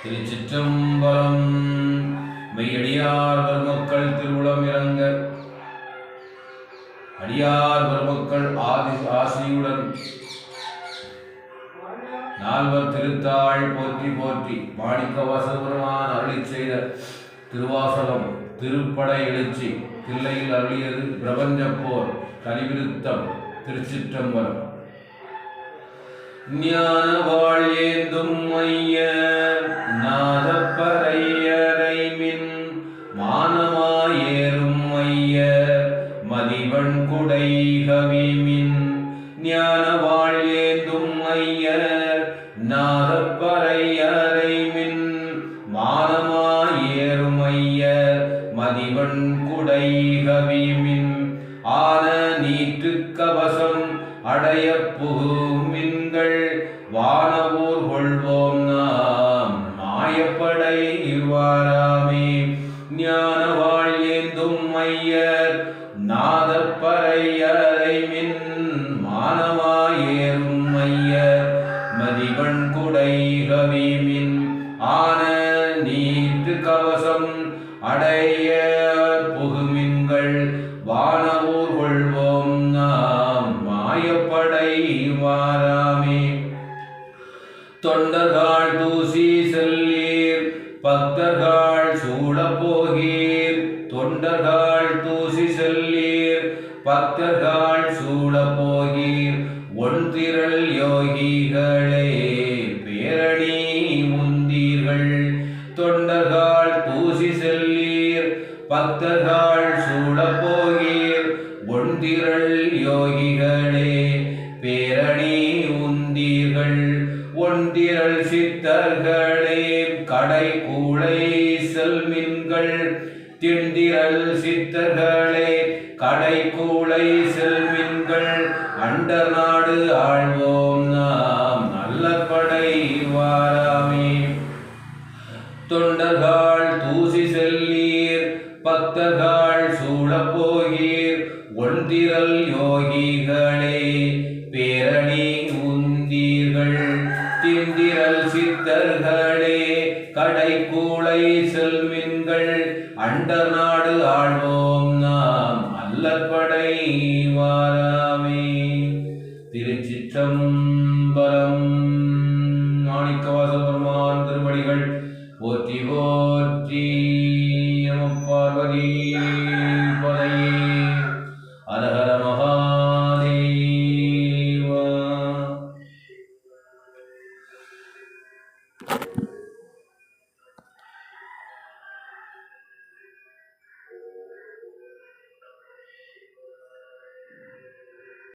திருச்சிற்றம்பலம். மெய்யடியார் பெருமக்கள் திருவுளம் இறங்க அடியார் பெருமக்கள் ஆசியுடன் நால்வர் திருத்தாள் போற்றி போற்றி மாணிக்கவாசகபெருமான் அருளி செய்த திருவாசகம் திருப்படை எழுச்சி தில்லையில் அருளியது பிரபஞ்ச போர் கலிவிருத்தம். திருச்சிற்றம்பலம். ஞான வாழ்யேந்தும் ஐய நாதப்பறையரை மின் மானமாயேறும் ஐய மதிவன் குடை கவிமின். ஞான வாழ்யேந்தும் ஐய நாதப்பறையரை மின் மானமாயேறும் ஐய மதிவன் குடை கவிமின். ஆன நீற்று கவசம் அடைய புகுமின்கள் வானவூர் கொள்வோம் நாம் மாயப்படை வாராமே. ஞான வாழ்யேந்தும் ஐயர் நாதப்பறையரை மின் மானமாயேறும் ஐயர் மதிவன் குடை கவிமின். ஆன நீற்று கவசம் அடைய புகுமின்கள் வானவூர் கொள்வோம் நாம் மாயப்படை வாராமே. தொண்டர்கள் தூசி செல்லீர் பக்தர்கள் சூட போகீர். தொண்டர்கள் தூசி செல்லீர் பக்தர்கள் சூட போகீர். ஒன்திரள் யோகிகளே பேரணி முந்தீர்கள். தொண்டர்கள் தூசி செல்லீர் பக்தர்கள் சூட போகீர். ஒன்திரள் யோகிகளே பேரணி உந்தீர்கள். ஒன்திரள் சித்தர்களே கடை கூளை செல்மின்கள். திண்டிரள் சித்தர்களே கடை கூளை செல்மின்கள். அண்டர் நாடு ஆழ்வோம் நாம் நல்ல படை வாராமே. தொண்டர்கள் தூசி செல்லீர் பக்தர்கள் சூழ போகீர். ஒன்திரள் யோகிகளே பேரணி உந்தீர்கள். திண்டிரள் சித்தர்களே கடை கூளை செல்மின்கள். அண்டர் நாடு ஆழ்வோம் நாம் அல்லற்படை வாராமே. திருச்சிற்றம்பலம். மாணிக்கவாசகபெருமான் திருவடிகள் போற்றி போற்றி. நம பார்வதி பதையே. ஹர ஹர மகாதேவா.